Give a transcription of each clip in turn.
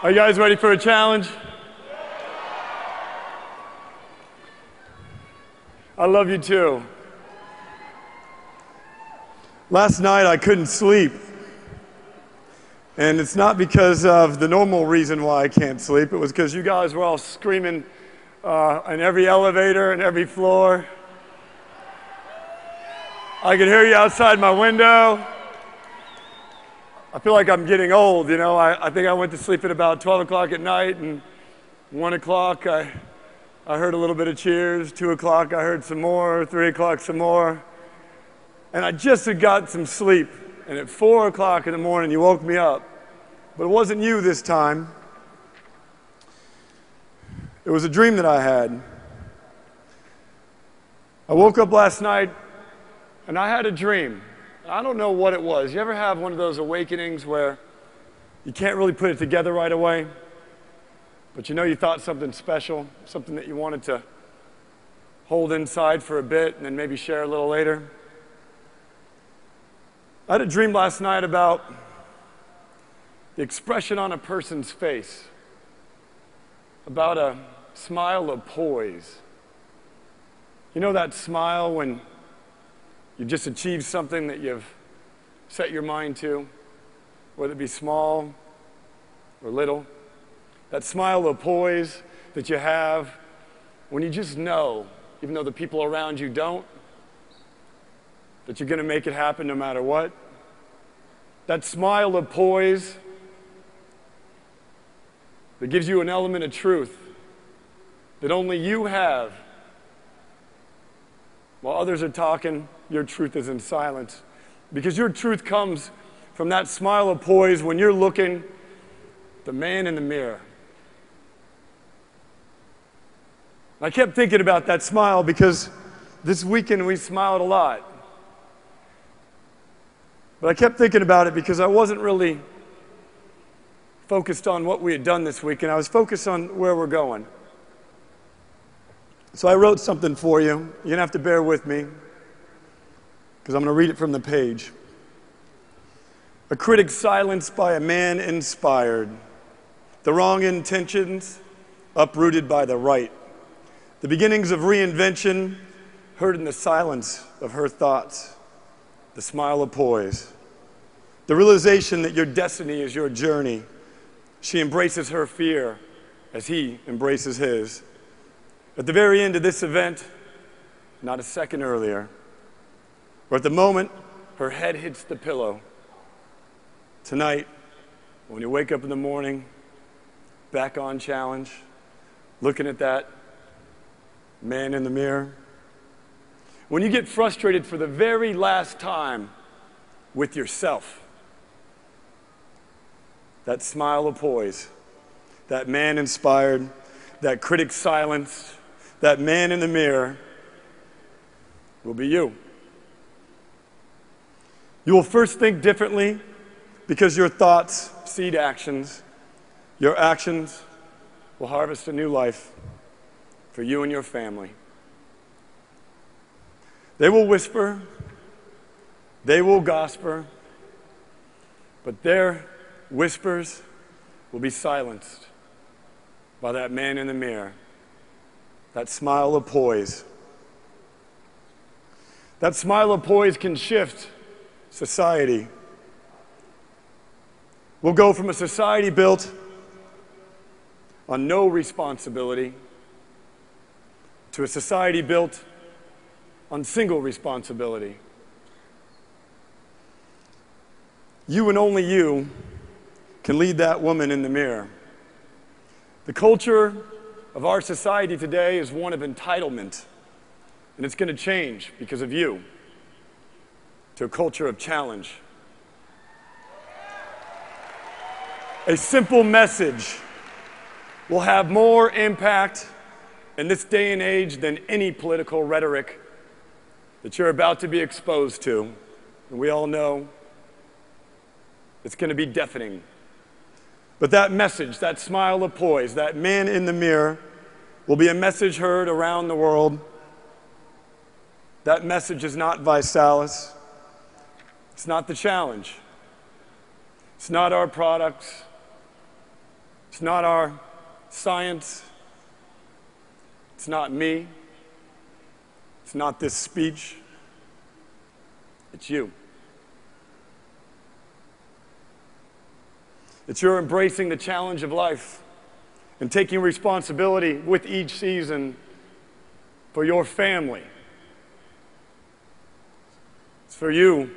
Are you guys ready for a challenge? I love you too. Last night I couldn't sleep. And it's not because of the normal reason why I can't sleep. It was because you guys were all screaming on every elevator and every floor. I could hear you outside my window. I feel like I'm getting old, you know. I think I went to sleep at about 12 o'clock at night, and 1 o'clock I heard a little bit of cheers. 2 o'clock I heard some more. 3 o'clock some more. And I just had got some sleep. And at 4 o'clock in the morning you woke me up. But it wasn't you this time. It was a dream that I had. I woke up last night and I had a dream. I don't know what it was. You ever have one of those awakenings where you can't really put it together right away, but you know you thought something special, something that you wanted to hold inside for a bit and then maybe share a little later? I had a dream last night about the expression on a person's face, about a smile of poise. You know that smile when you've just achieved something that you've set your mind to, whether it be small or little. That smile of poise that you have when you just know, even though the people around you don't, that you're going to make it happen no matter what. That smile of poise that gives you an element of truth that only you have. While others are talking, your truth is in silence. Because your truth comes from that smile of poise when you're looking the man in the mirror. I kept thinking about that smile because this weekend we smiled a lot. But I kept thinking about it because I wasn't really focused on what we had done this weekend. I was focused on where we're going. So I wrote something for you. You're going to have to bear with me because I'm going to read it from the page. A critic silenced by a man inspired. The wrong intentions uprooted by the right. The beginnings of reinvention heard in the silence of her thoughts. The smile of poise. The realization that your destiny is your journey. She embraces her fear as he embraces his. At the very end of this event, not a second earlier, or at the moment her head hits the pillow, tonight, when you wake up in the morning, back on challenge, looking at that man in the mirror, when you get frustrated for the very last time with yourself, that smile of poise, that man inspired, that critic silenced, that man in the mirror will be you. You will first think differently because your thoughts seed actions. Your actions will harvest a new life for you and your family. They will whisper, they will gossip, but their whispers will be silenced by that man in the mirror, that smile of poise. That smile of poise can shift society. We'll go from a society built on no responsibility to a society built on single responsibility. You and only you can lead that woman in the mirror. The culture of our society today is one of entitlement, and it's going to change because of you to a culture of challenge. A simple message will have more impact in this day and age than any political rhetoric that you're about to be exposed to. And we all know it's going to be deafening. But that message, that smile of poise, that man in the mirror will be a message heard around the world. That message is not Visalis. It's not the challenge. It's not our products. It's not our science. It's not me. It's not this speech. It's you. It's your embracing the challenge of life and taking responsibility with each season for your family. It's for you,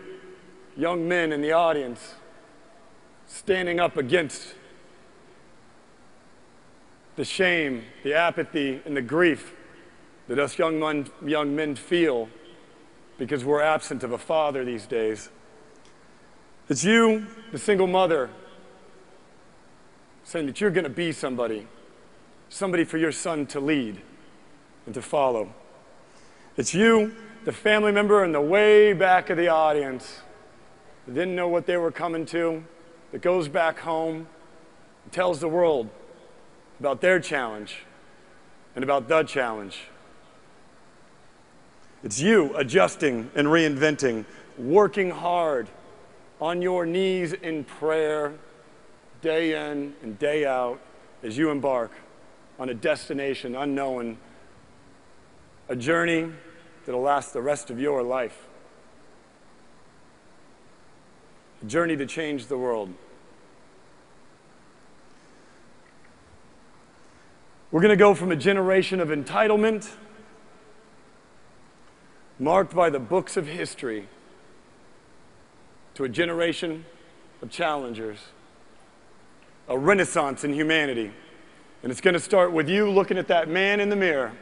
young men in the audience, standing up against the shame, the apathy, and the grief that us young men feel because we're absent of a father these days. It's you, the single mother, saying that you're going to be somebody for your son to lead and to follow. It's you, the family member in the way back of the audience that didn't know what they were coming to, that goes back home and tells the world about their challenge and about the challenge. It's you adjusting and reinventing, working hard on your knees in prayer, day in and day out, as you embark on a destination unknown, a journey that'll last the rest of your life, a journey to change the world. We're going to go from a generation of entitlement, marked by the books of history, to a generation of challengers, a renaissance in humanity. And it's going to start with you looking at that man in the mirror,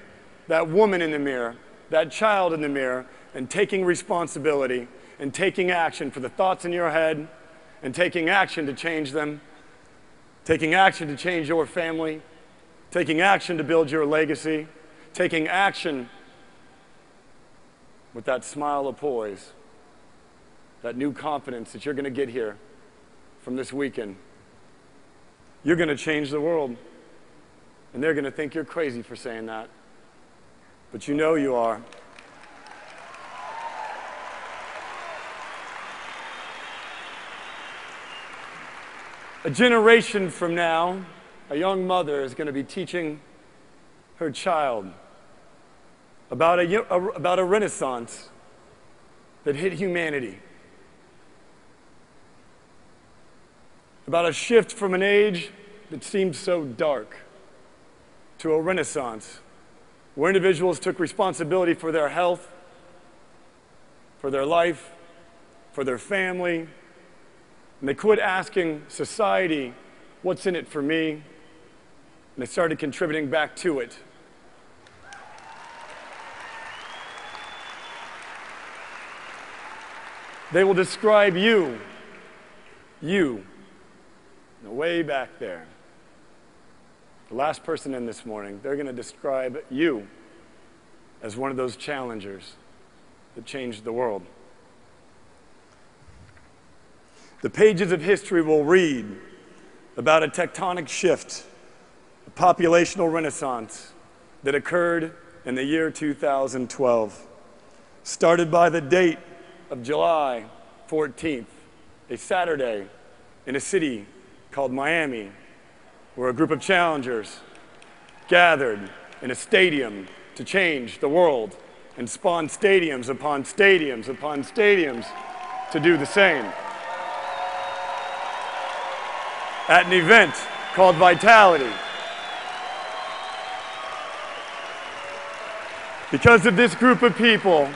that woman in the mirror, that child in the mirror, and taking responsibility and taking action for the thoughts in your head and taking action to change them, taking action to change your family, taking action to build your legacy, taking action with that smile of poise, that new confidence that you're going to get here from this weekend. You're going to change the world. And they're going to think you're crazy for saying that. But you know you are. A generation from now, a young mother is going to be teaching her child about a renaissance that hit humanity, about a shift from an age that seemed so dark to a renaissance where individuals took responsibility for their health, for their life, for their family, and they quit asking society, what's in it for me? And they started contributing back to it. They will describe you, way back there. The last person in this morning, they're going to describe you as one of those challengers that changed the world. The pages of history will read about a tectonic shift, a populational renaissance that occurred in the year 2012, started by the date of July 14th, a Saturday in a city called Miami, where a group of challengers gathered in a stadium to change the world and spawn stadiums upon stadiums upon stadiums to do the same. At an event called Vitality. Because of this group of people,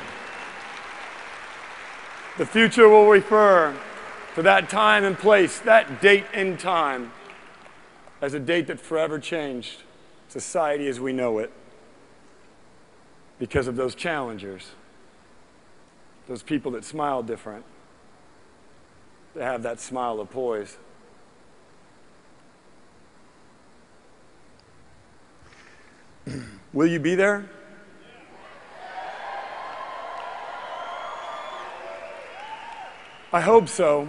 the future will refer to that time and place, that date and time, as a date that forever changed society as we know it. Because of those challengers, those people that smile different, that have that smile of poise. Will you be there? I hope so,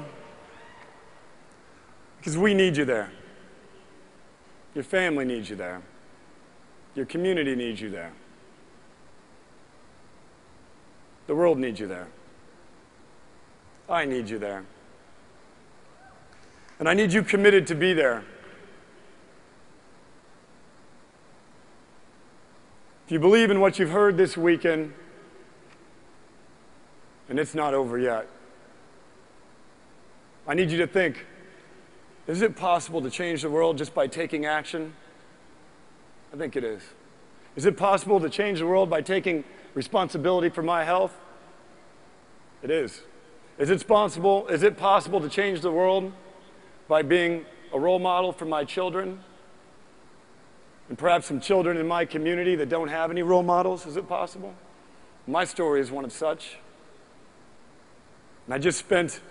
because we need you there. Your family needs you there. Your community needs you there. The world needs you there. I need you there. And I need you committed to be there. If you believe in what you've heard this weekend, and it's not over yet, I need you to think, is it possible to change the world just by taking action? I think it is. Is it possible to change the world by taking responsibility for my health? It is. Is it possible to change the world by being a role model for my children? And perhaps some children in my community that don't have any role models? Is it possible? My story is one of such. And I just spent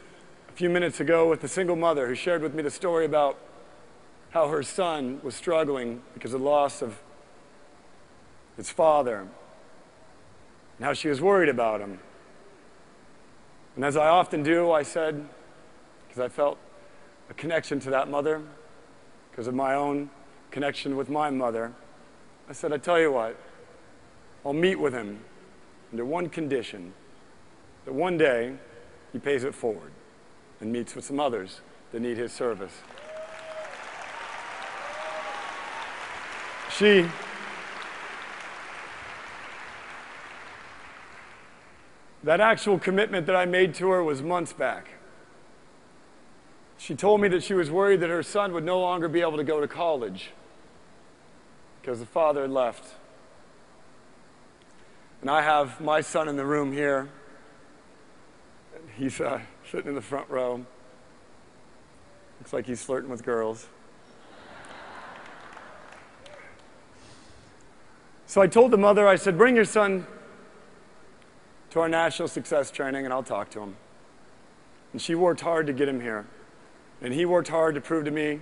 a few minutes ago with a single mother who shared with me the story about how her son was struggling because of the loss of his father, and how she was worried about him. And as I often do, I said, because I felt a connection to that mother, because of my own connection with my mother, I said, I tell you what, I'll meet with him under one condition, that one day he pays it forward and meets with some others that need his service. That actual commitment that I made to her was months back. She told me that she was worried that her son would no longer be able to go to college because the father had left. And I have my son in the room here. He's sitting in the front row. Looks like he's flirting with girls. So I told the mother, I said, bring your son to our national success training and I'll talk to him. And she worked hard to get him here. And he worked hard to prove to me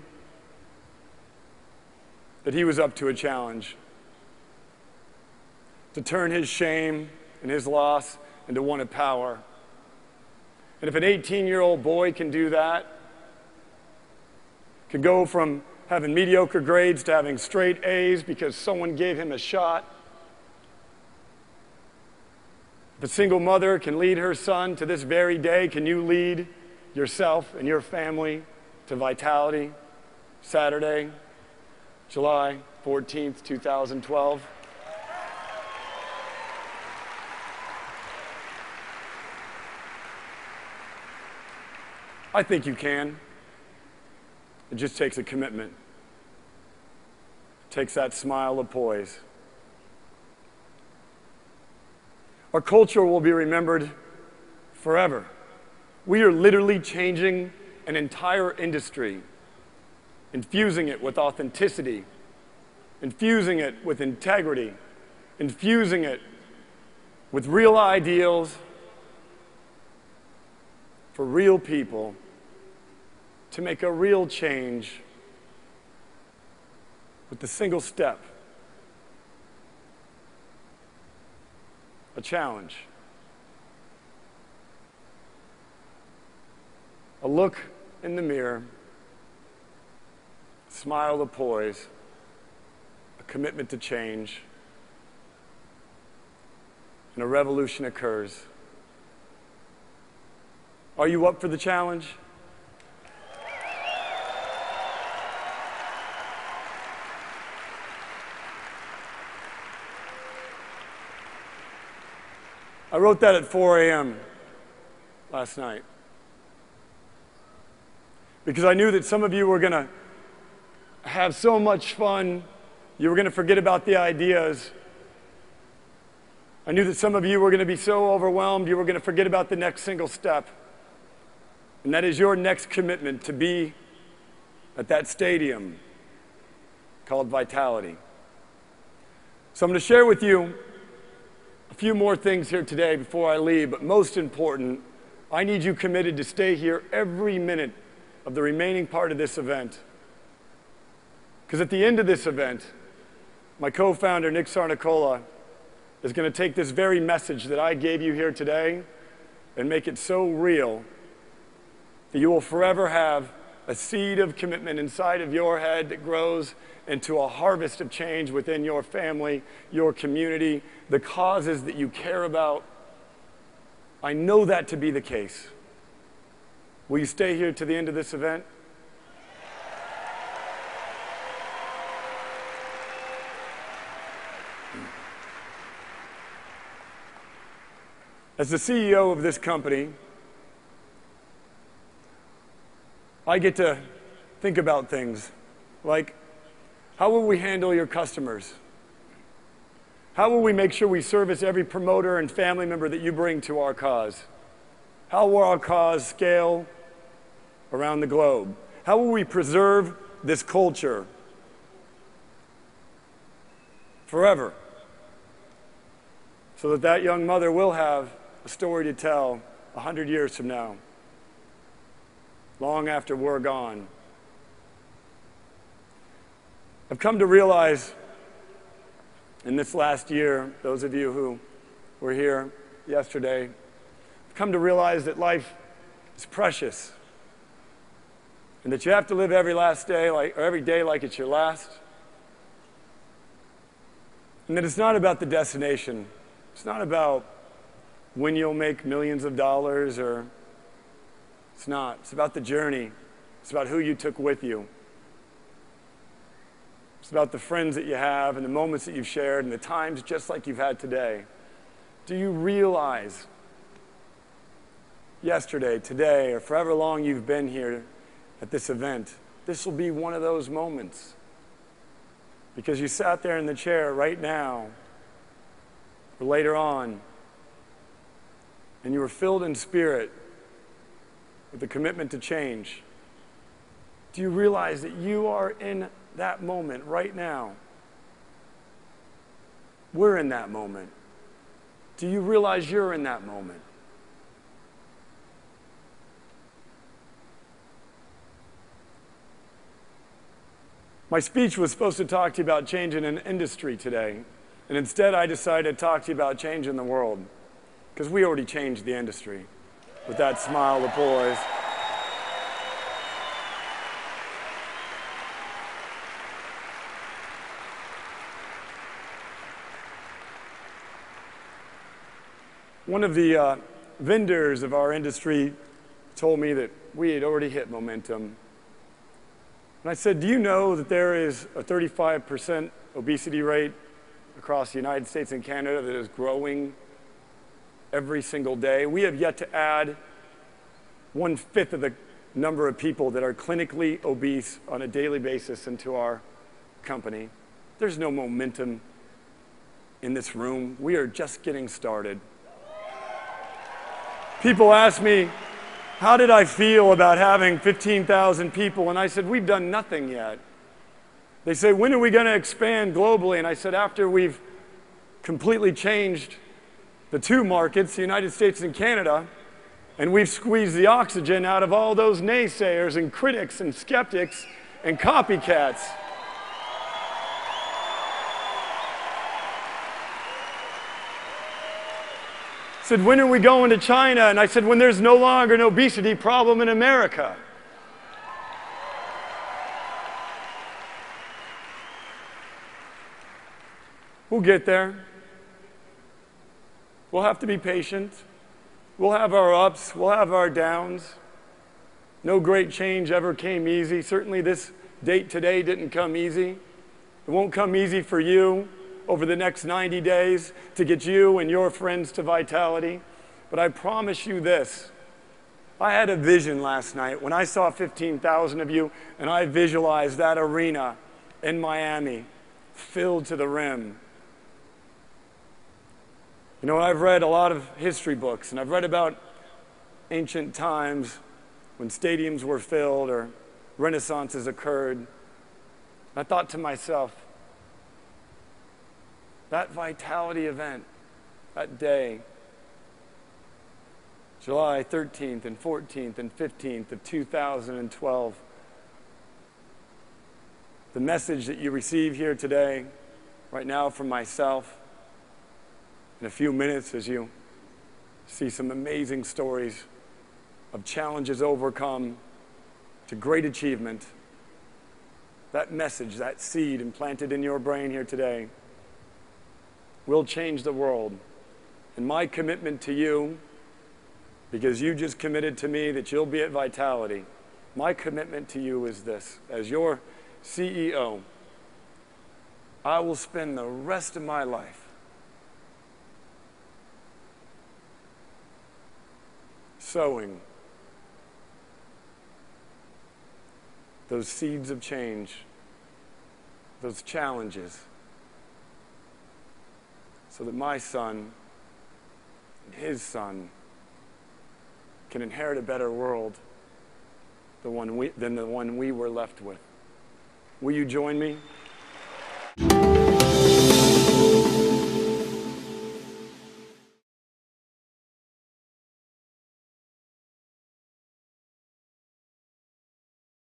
that he was up to a challenge, to turn his shame and his loss into one of power. And if an 18-year-old boy can do that, can go from having mediocre grades to having straight A's because someone gave him a shot, if a single mother can lead her son to this very day, can you lead yourself and your family to vitality? Saturday, July 14th, 2012. I think you can. It just takes a commitment. It takes that smile of poise. Our culture will be remembered forever. We are literally changing an entire industry, infusing it with authenticity, infusing it with integrity, infusing it with real ideals for real people to make a real change with the single step, a challenge, a look in the mirror, a smile of poise, a commitment to change, and a revolution occurs. Are you up for the challenge? I wrote that at 4 a.m. last night because I knew that some of you were going to have so much fun, you were going to forget about the ideas. I knew that some of you were going to be so overwhelmed, you were going to forget about the next single step. And that is your next commitment to be at that stadium called Vitality. So I'm going to share with you a few more things here today before I leave, but most important, I need you committed to stay here every minute of the remaining part of this event. Because at the end of this event, my co-founder, Nick Sarnicola, is going to take this very message that I gave you here today and make it so real that you will forever have a seed of commitment inside of your head that grows into a harvest of change within your family, your community, the causes that you care about. I know that to be the case. Will you stay here to the end of this event? As the CEO of this company, I get to think about things like, how will we handle your customers? How will we make sure we service every promoter and family member that you bring to our cause? How will our cause scale around the globe? How will we preserve this culture forever so that that young mother will have a story to tell 100 years from now, long after we're gone? I've come to realize in this last year, those of you who were here yesterday, I've come to realize that life is precious and that you have to live every last day, or every day like it's your last. And that it's not about the destination. It's not about when you'll make millions of dollars, or it's not. It's about the journey. It's about who you took with you. It's about the friends that you have and the moments that you've shared and the times just like you've had today. Do you realize yesterday, today, or forever long you've been here at this event, this will be one of those moments? Because you sat there in the chair right now, or later on, and you were filled in spirit with the commitment to change. Do you realize that you are in that moment right now? We're in that moment. Do you realize you're in that moment? My speech was supposed to talk to you about change in an industry today, and instead I decided to talk to you about change in the world, because we already changed the industry with that smile of poise. One of the vendors of our industry told me that we had already hit momentum. And I said, do you know that there is a 35% obesity rate across the United States and Canada that is growing every single day? We have yet to add 1/5 of the number of people that are clinically obese on a daily basis into our company. There's no momentum in this room. We are just getting started. People ask me, how did I feel about having 15,000 people? And I said, we've done nothing yet. They say, when are we going to expand globally? And I said, after we've completely changed the two markets, the United States and Canada, and we've squeezed the oxygen out of all those naysayers and critics and skeptics and copycats. Said, when are we going to China? And I said, when there's no longer an obesity problem in America. We'll get there. We'll have to be patient. We'll have our ups. We'll have our downs. No great change ever came easy. Certainly this date today didn't come easy. It won't come easy for you over the next 90 days to get you and your friends to vitality. But I promise you this. I had a vision last night when I saw 15,000 of you, and I visualized that arena in Miami filled to the rim. You know, I've read a lot of history books, and I've read about ancient times when stadiums were filled or renaissances occurred. I thought to myself, that vitality event, that day, July 13th and 14th and 15th of 2012, the message that you receive here today, right now from myself, in a few minutes as you see some amazing stories of challenges overcome to great achievement, that message, that seed implanted in your brain here today will change the world. And my commitment to you, because you just committed to me that you'll be at Vitality, my commitment to you is this. As your CEO, I will spend the rest of my life sowing those seeds of change, those challenges, so that my son and his son can inherit a better world than the one we were left with. Will you join me?